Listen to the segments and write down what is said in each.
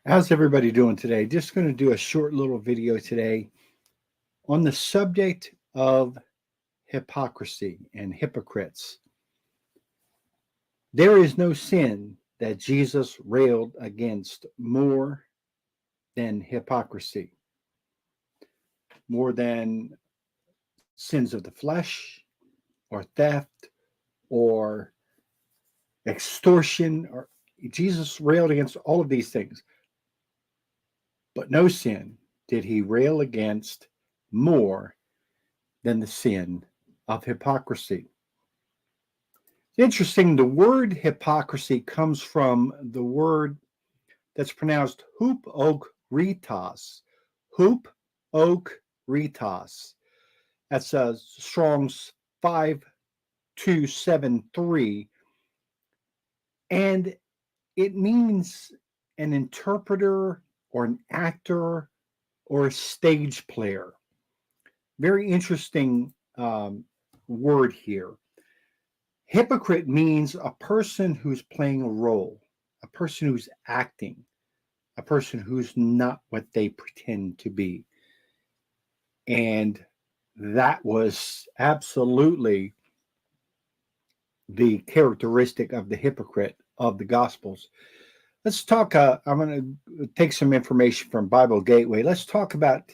How's everybody doing today? Just going to do a short little video today on the subject of hypocrisy and hypocrites. There is no sin that Jesus railed against more than hypocrisy, more than sins of the flesh or theft or extortion. Or Jesus railed against all of these things, but no sin did he rail against more than the sin of hypocrisy. Interesting, the word hypocrisy comes from the word that's pronounced hoop oak ritas. Hoop oak ritas. That's Strong's 5273. And it means an interpreter or an actor or a stage player. Very interesting word here. Hypocrite means a person who's playing a role, a person who's acting, a person who's not what they pretend to be. And that was absolutely the characteristic of the hypocrite of the Gospels. Let's talk. I'm going to take some information from Bible Gateway. Let's talk about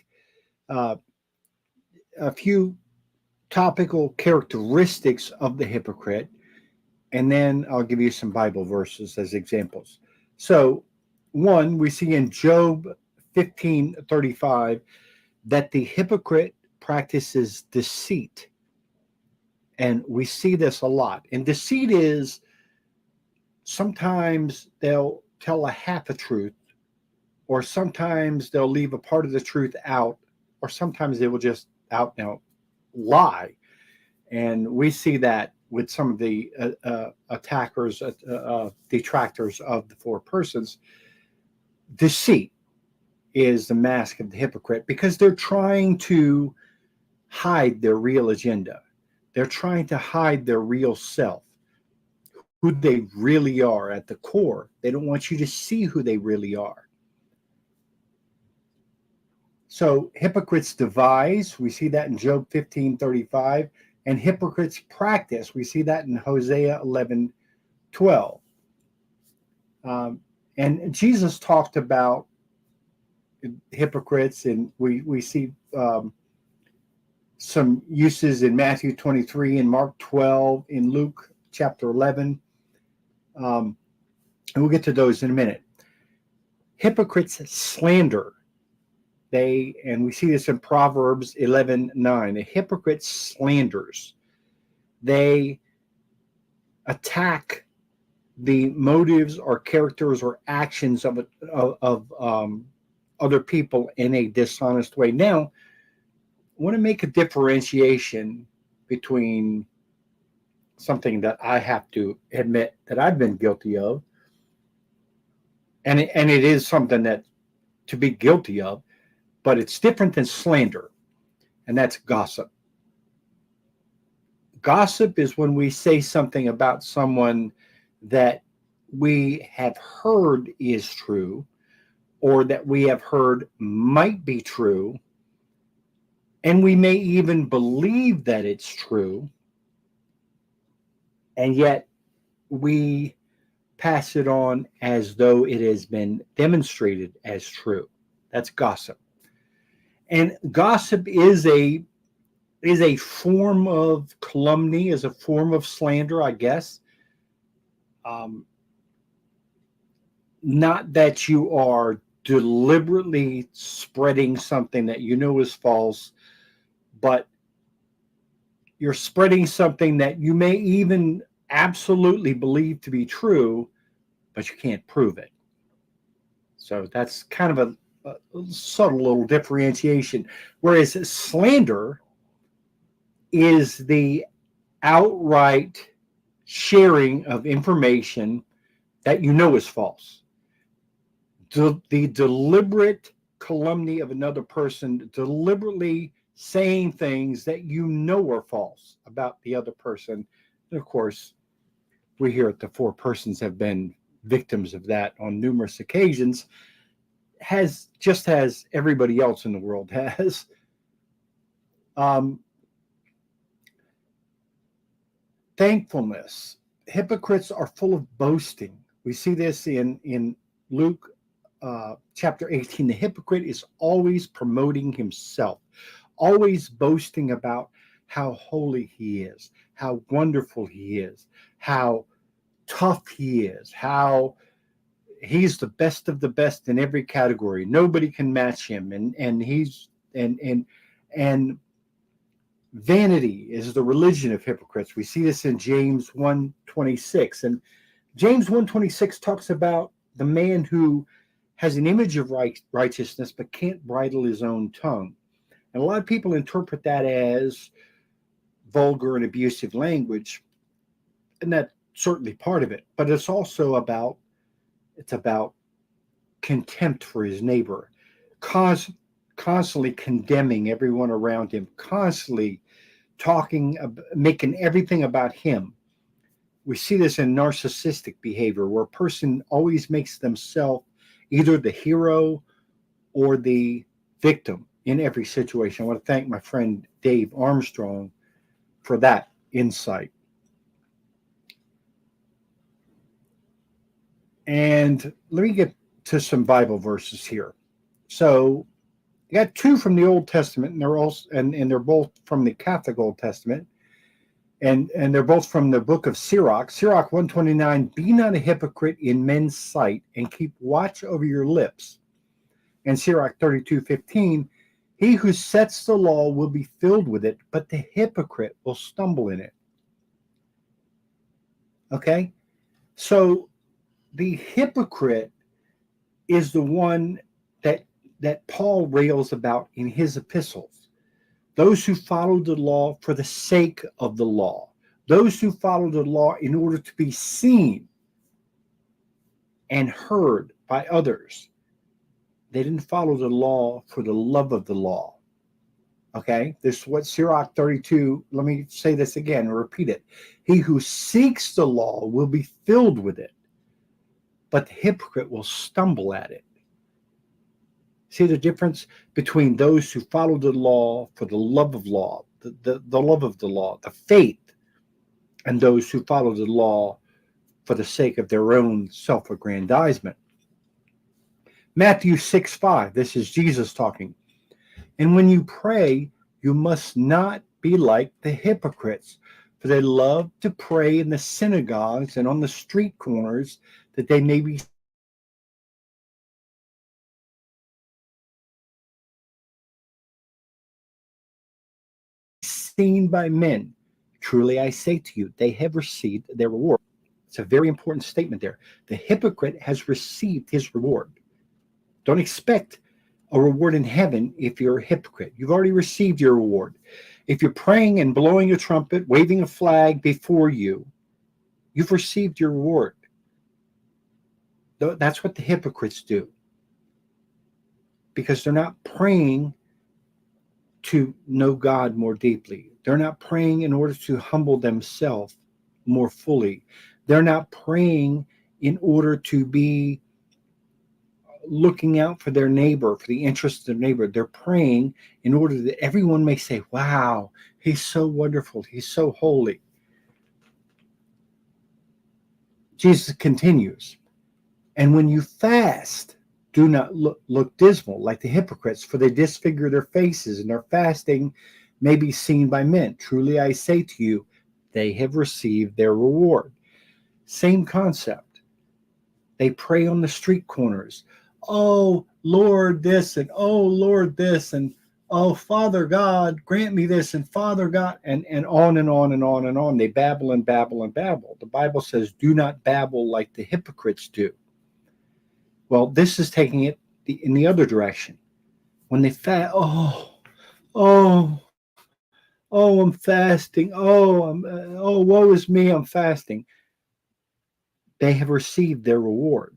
uh, a few topical characteristics of the hypocrite, and then I'll give you some Bible verses as examples. So, one, we see in Job 15:35 that the hypocrite practices deceit. And we see this a lot. And deceit is sometimes they'll tell a half a truth, or sometimes they'll leave a part of the truth out, or sometimes they will just out and out lie. And we see that with some of the attackers, detractors of the four persons. Deceit is the mask of the hypocrite because they're trying to hide their real agenda. They're trying to hide their real self, who they really are at the core. They don't want you to see who they really are. So hypocrites devise, we see that in Job 15:35, and hypocrites practice, we see that in Hosea 11:12. And Jesus talked about hypocrites, and we see some uses in Matthew 23, in Mark 12, in Luke chapter 11. And we'll get to those in a minute. Hypocrites slander. And we see this in Proverbs 11:9. A hypocrite slanders. They attack the motives or characters or actions of other people in a dishonest way. Now, I want to make a differentiation between something that I have to admit that I've been guilty of, and it is something that to be guilty of, but it's different than slander, and that's gossip. Gossip is when we say something about someone that we have heard is true, or that we have heard might be true, and we may even believe that it's true, and yet we pass it on as though it has been demonstrated as true. That's gossip. And gossip is a form of calumny, is a form of slander, I guess. Um, Not that you are deliberately spreading something that you know is false, but you're spreading something that you may even absolutely believe to be true, but you can't prove it. So that's kind of a subtle little differentiation. Whereas slander is the outright sharing of information that you know is false. The deliberate calumny of another person, deliberately saying things that you know are false about the other person. And of course, we here at the Four Persons have been victims of that on numerous occasions. has, just as everybody else in the world has. Um, Thankfulness. Hypocrites are full of boasting. We see this in Luke chapter 18. The hypocrite is always promoting himself, always boasting about how holy he is, how wonderful he is, how tough he is, how he's the best of the best in every category. Nobody can match him, and he's and vanity is the religion of hypocrites. We see this in James 1:26, and James 1:26 talks about the man who has an image of righteousness but can't bridle his own tongue. And a lot of people interpret that as vulgar and abusive language, and that's certainly part of it. But it's also about contempt for his neighbor, constantly condemning everyone around him, constantly talking, making everything about him. We see this in narcissistic behavior, where a person always makes themselves either the hero or the victim in every situation. I want to thank my friend Dave Armstrong for that insight. And let me get to some Bible verses here. So I got two from the Old Testament, and they're both from the Catholic Old Testament, and they're both from the book of Sirach. Sirach 129, be not a hypocrite in men's sight, and keep watch over your lips. And Sirach 32:15, he who sets the law will be filled with it, but the hypocrite will stumble in it. Okay? So the hypocrite is the one that Paul rails about in his epistles. Those who follow the law for the sake of the law. Those who follow the law in order to be seen and heard by others. They didn't follow the law for the love of the law. Okay? This is what Sirach 32, let me say this again and repeat it. He who seeks the law will be filled with it, but the hypocrite will stumble at it. See the difference between those who follow the law for the love of law, the love of the law, the faith, and those who follow the law for the sake of their own self-aggrandizement. Matthew 6:5, this is Jesus talking. And when you pray, you must not be like the hypocrites, for they love to pray in the synagogues and on the street corners, that they may be seen by men. Truly I say to you, they have received their reward. It's a very important statement there. The hypocrite has received his reward. Don't expect a reward in heaven if you're a hypocrite. You've already received your reward. If you're praying and blowing a trumpet, waving a flag before you, you've received your reward. That's what the hypocrites do, because they're not praying to know God more deeply. They're not praying in order to humble themselves more fully. They're not praying in order to be looking out for their neighbor, for the interests of their neighbor. They're praying in order that everyone may say, wow, he's so wonderful. He's so holy. Jesus continues, and when you fast, do not look dismal like the hypocrites, for they disfigure their faces, and their fasting may be seen by men. Truly I say to you, they have received their reward. Same concept. They pray on the street corners. Oh, Lord, this, and oh, Lord, this, and oh, Father God, grant me this, and Father God, and on and on and on and on. They babble and babble and babble. The Bible says, do not babble like the hypocrites do. Well, this is taking it in the other direction. When they fast, oh, I'm fasting. Oh, woe is me, I'm fasting. They have received their reward,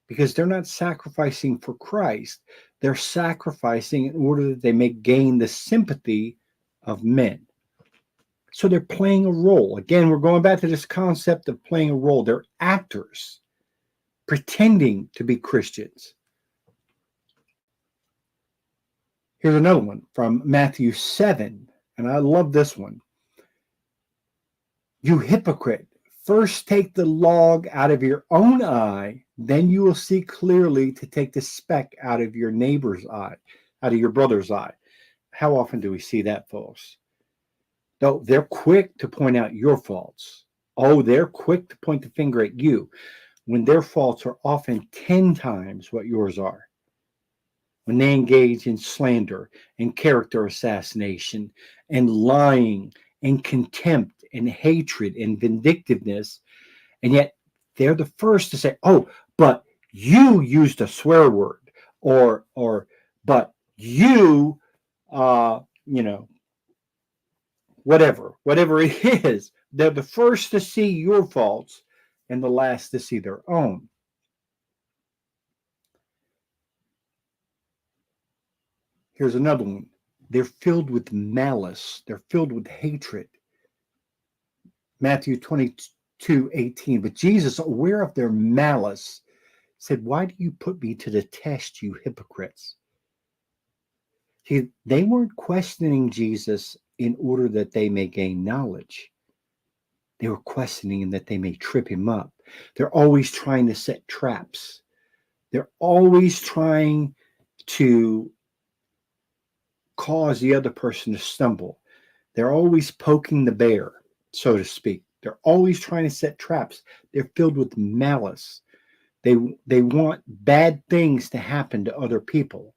because they're not sacrificing for Christ. They're sacrificing in order that they may gain the sympathy of men. So they're playing a role. Again, we're going back to this concept of playing a role. They're actors pretending to be Christians. Here's another one from Matthew 7, and I love this one. You hypocrite, first take the log out of your own eye, then you will see clearly to take the speck out of your neighbor's eye, out of your brother's eye. How often do we see that, folks? Though they're quick to point out your faults. Oh, they're quick to point the finger at you when their faults are often 10 times what yours are. When they engage in slander and character assassination and lying and contempt and hatred and vindictiveness, and yet they're the first to say, oh, but you used a swear word, or but you, whatever it is. They're the first to see your faults and the last to see their own. Here's another one. They're filled with malice. They're filled with hatred. Matthew 22:18. But Jesus, aware of their malice, said, why do you put me to the test, you hypocrites? See, they weren't questioning Jesus in order that they may gain knowledge. They were questioning him that they may trip him up. They're always trying to set traps. They're always trying to cause the other person to stumble. They're always poking the bear, so to speak. They're always trying to set traps. They're filled with malice. They want bad things to happen to other people.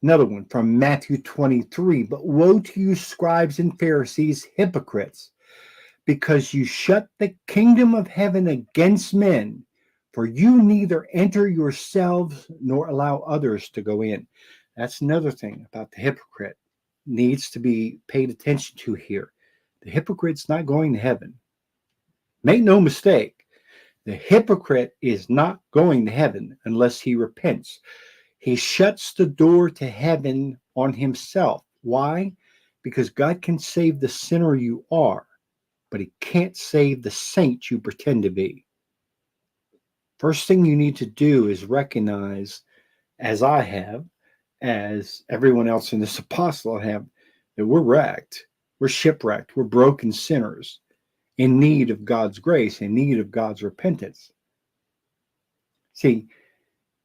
Another one from Matthew 23. But woe to you, scribes and Pharisees, hypocrites, because you shut the kingdom of heaven against men, for you neither enter yourselves nor allow others to go in. That's another thing about the hypocrite. Needs to be paid attention to here. The hypocrite's not going to heaven. Make no mistake, the hypocrite is not going to heaven unless he repents. He shuts the door to heaven on himself. Why? Because God can save the sinner you are, but he can't save the saint you pretend to be. First thing you need to do is recognize, as I have, as everyone else in this apostle have, that we're wrecked, we're shipwrecked, we're broken sinners in need of God's grace, in need of God's repentance. See,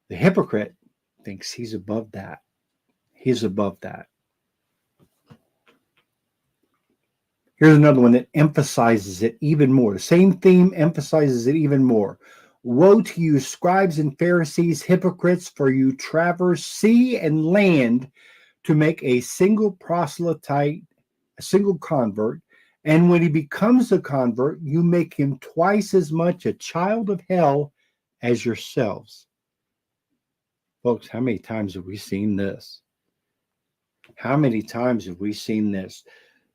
the hypocrite thinks he's above that. He's above that. Here's another one that emphasizes it even more. The same theme emphasizes it even more. Woe to you, scribes and Pharisees, hypocrites, for you traverse sea and land to make a single proselyte, a single convert, and when he becomes a convert, you make him twice as much a child of hell as yourselves. Folks, how many times have we seen this? How many times have we seen this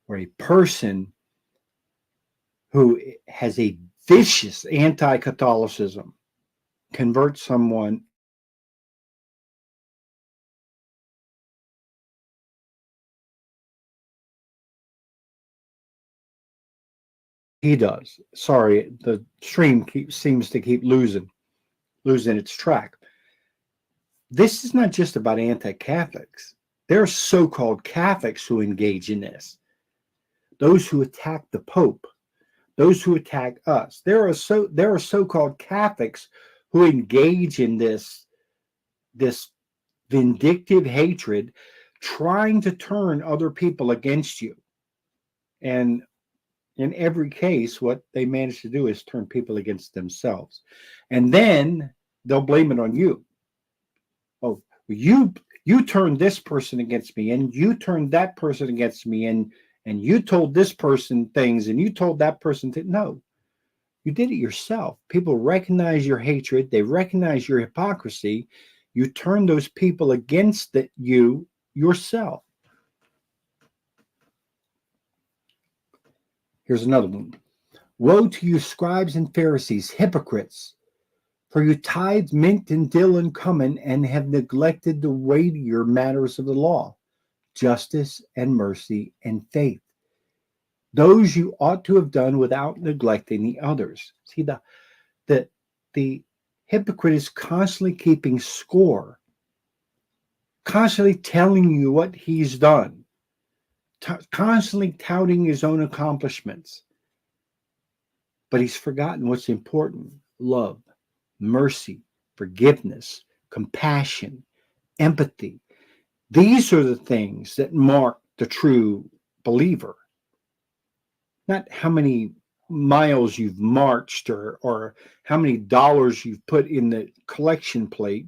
where a person who has a vicious anti-Catholicism converts someone he does. Sorry, the stream seems to keep losing its track. This is not just about anti-Catholics. There are so-called Catholics who engage in this. Those who attack the Pope, those who attack us. There are so-called Catholics who engage in this vindictive hatred, trying to turn other people against you. And in every case, what they manage to do is turn people against themselves. And then they'll blame it on you. Oh, you turned this person against me, and you turned that person against me, and you told this person things, and you told that person things. No, you did it yourself. People recognize your hatred. They recognize your hypocrisy. You turn those people against you yourself. Here's another one. Woe to you, scribes and Pharisees, hypocrites, for you tithe mint and dill and cumin, and have neglected the weightier matters of the law, justice and mercy and faith. Those you ought to have done without neglecting the others. See, the hypocrite is constantly keeping score constantly telling you what he's done, constantly touting his own accomplishments. But he's forgotten what's important: love, mercy, forgiveness, compassion, empathy. These are the things that mark the true believer. Not how many miles you've marched or how many dollars you've put in the collection plate.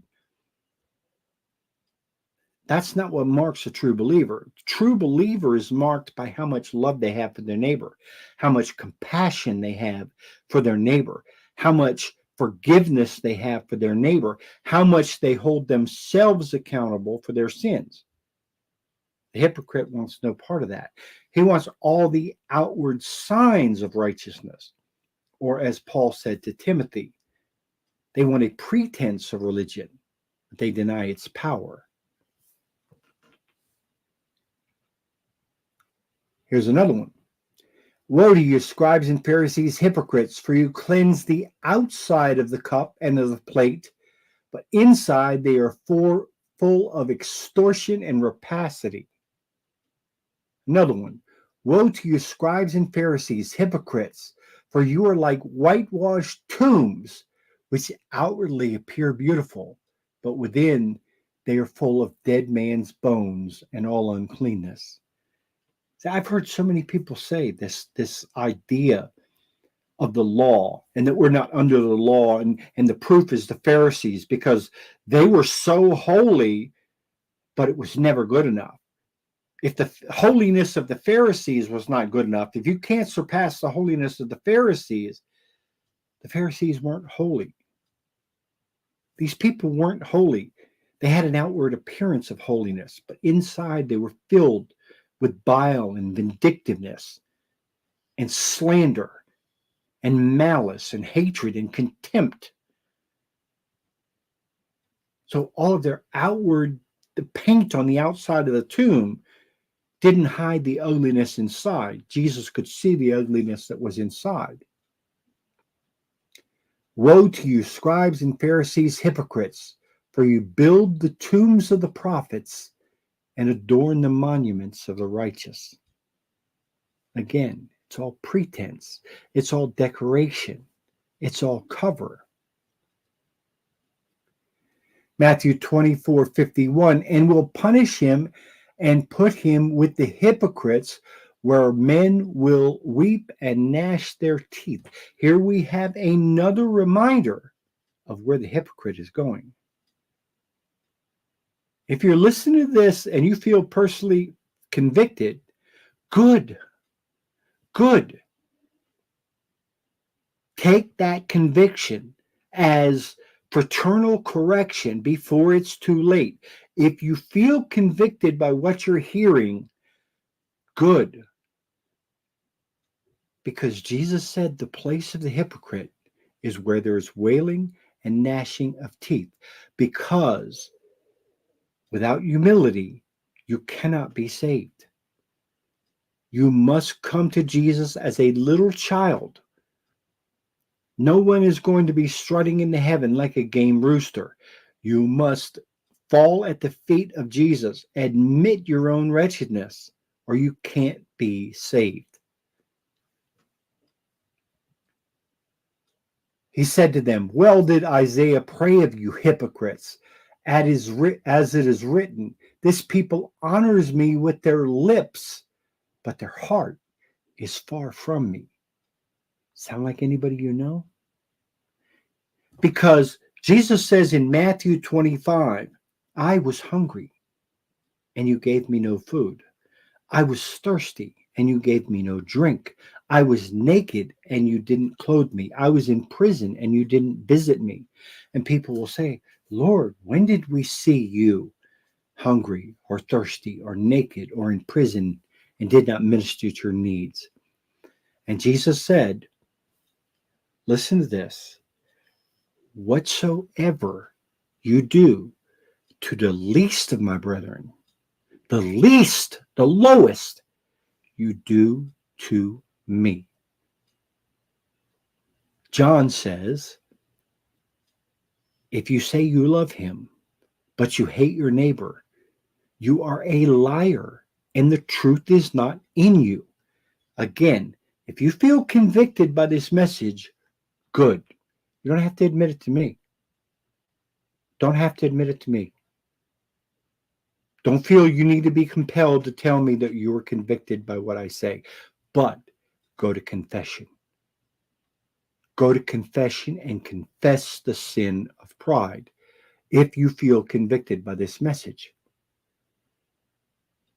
That's not what marks a true believer. True believer is marked by how much love they have for their neighbor, how much compassion they have for their neighbor, how much forgiveness they have for their neighbor, how much they hold themselves accountable for their sins. The hypocrite wants no part of that. He wants all the outward signs of righteousness. Or as Paul said to Timothy, they want a pretense of religion, but they deny its power. Here's another one. Woe to you, scribes and Pharisees, hypocrites, for you cleanse the outside of the cup and of the plate, but inside they are full of extortion and rapacity. Another one. Woe to you, scribes and Pharisees, hypocrites, for you are like whitewashed tombs, which outwardly appear beautiful, but within they are full of dead man's bones and all uncleanness. I've heard so many people say this idea of the law and that we're not under the law, and the proof is the Pharisees, because they were so holy, but it was never good enough. If the holiness of the Pharisees was not good enough, if you can't surpass the holiness of the Pharisees weren't holy. These people weren't holy. They had an outward appearance of holiness, but inside they were filled with bile and vindictiveness and slander and malice and hatred and contempt. So all of their outward, the paint on the outside of the tomb didn't hide the ugliness inside. Jesus could see the ugliness that was inside. Woe to you, scribes and Pharisees, hypocrites, for you build the tombs of the prophets and adorn the monuments of the righteous. Again, it's all pretense. It's all decoration. It's all cover. Matthew 24:51, and will punish him and put him with the hypocrites, where men will weep and gnash their teeth. Here we have another reminder of where the hypocrite is going. If you're listening to this and you feel personally convicted, good. Take that conviction as fraternal correction before it's too late. If you feel convicted by what you're hearing, good. Because Jesus said the place of the hypocrite is where there is wailing and gnashing of teeth. Because without humility, you cannot be saved. You must come to Jesus as a little child. No one is going to be strutting into heaven like a game rooster. You must fall at the feet of Jesus, admit your own wretchedness, or you can't be saved. He said to them, well did Isaiah pray of you, hypocrites, as it is written, this people honors me with their lips, but their heart is far from me. Sound like anybody you know? Because Jesus says in Matthew 25, I was hungry and you gave me no food. I was thirsty and you gave me no drink. I was naked and you didn't clothe me. I was in prison and you didn't visit me. And people will say, Lord, when did we see you hungry or thirsty or naked or in prison and did not minister to your needs? And Jesus said, listen to this. Whatsoever you do to the least of my brethren, the least, the lowest, you do to me. John says, if you say you love him, but you hate your neighbor, You are a liar, and the truth is not in you. Again, if you feel convicted by this message, good. You don't have to admit it to me. Don't have to admit it to me. Don't feel you need to be compelled to tell me that you were convicted by what I say. But go to confession. Go to confession and confess the sin of pride if you feel convicted by this message.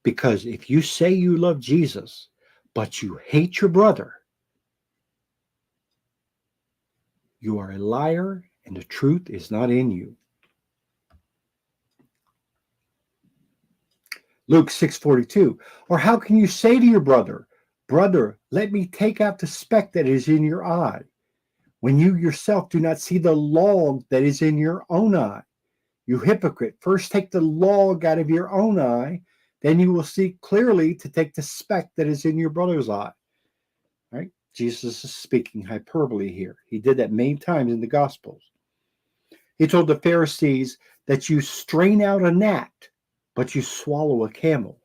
Because if you say you love Jesus, but you hate your brother, you are a liar and the truth is not in you. Luke 6:42. Or how can you say to your brother, brother, let me take out the speck that is in your eye, when you yourself do not see the log that is in your own eye? You hypocrite, first take the log out of your own eye, then you will see clearly to take the speck that is in your brother's eye. Right? Jesus is speaking hyperbole here. He did that many times in the Gospels. He told the Pharisees that you strain out a gnat, but you swallow a camel.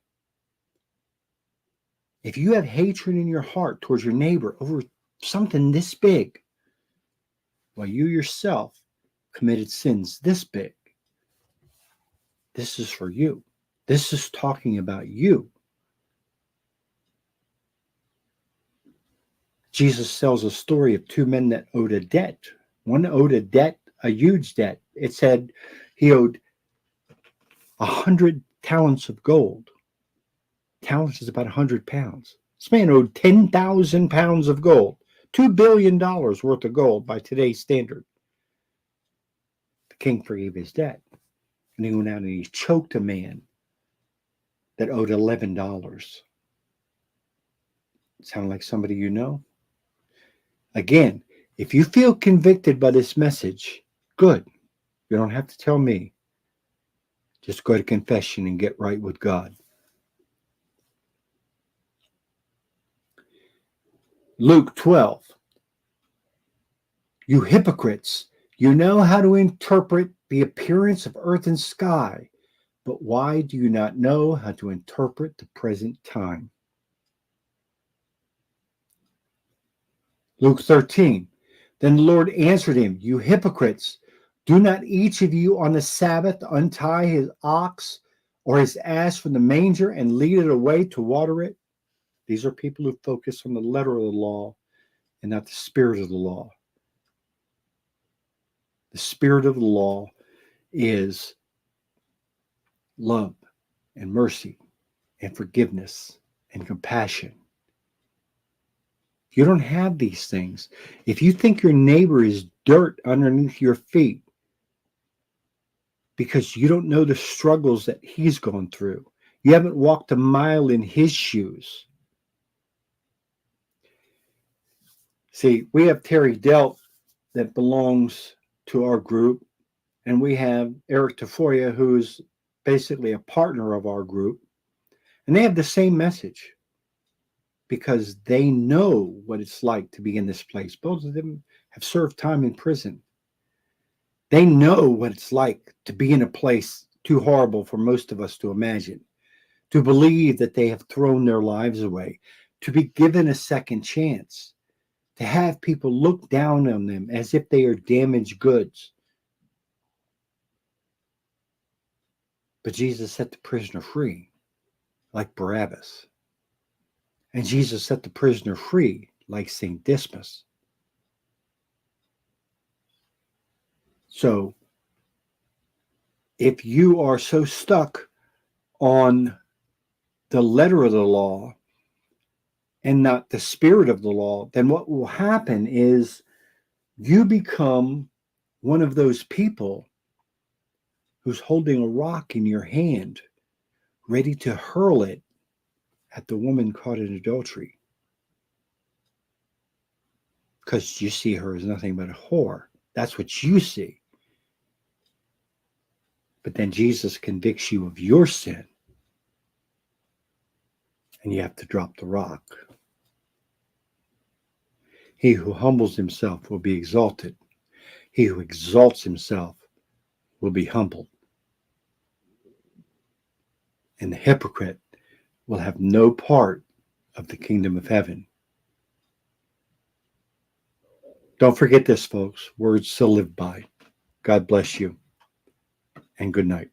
If you have hatred in your heart towards your neighbor over something this big, while you yourself committed sins this big, this is for you. This is talking about you. Jesus tells a story of two men that owed a debt. One owed a debt, a huge debt. It said he owed 100 talents of gold. Talents is about 100 pounds. This man owed 10,000 pounds of gold, $2 billion worth of gold by today's standard. The king forgave his debt. And he went out and he choked a man that owed $11. Sound like somebody you know? Again, if you feel convicted by this message, good. You don't have to tell me. Just go to confession and get right with God. Luke 12. You hypocrites, you know how to interpret the appearance of earth and sky, but why do you not know how to interpret the present time? Luke 13. Then the Lord answered him, you hypocrites, do not each of you on the Sabbath untie his ox or his ass from the manger and lead it away to water it? These are people who focus on the letter of the law and not the spirit of the law. The spirit of the law is love and mercy and forgiveness and compassion. You don't have these things. If you think your neighbor is dirt underneath your feet because you don't know the struggles that he's gone through, you haven't walked a mile in his shoes. See, we have Terry Delt that belongs to our group, and we have Eric Tafoya, who's basically a partner of our group, and they have the same message because they know what it's like to be in this place. Both of them have served time in prison. They know what it's like to be in a place too horrible for most of us to imagine, to believe that they have thrown their lives away, to be given a second chance, to have people look down on them as if they are damaged goods. But Jesus set the prisoner free, like Barabbas. And Jesus set the prisoner free, like St. Dismas. So, if you are so stuck on the letter of the law and not the spirit of the law, then what will happen is you become one of those people who's holding a rock in your hand, ready to hurl it at the woman caught in adultery. Because you see her as nothing but a whore. That's what you see. But then Jesus convicts you of your sin. And you have to drop the rock. He who humbles himself will be exalted. He who exalts himself will be humbled. and the hypocrite will have no part of the kingdom of heaven. Don't forget this, folks. Words to live by. God bless you, and good night.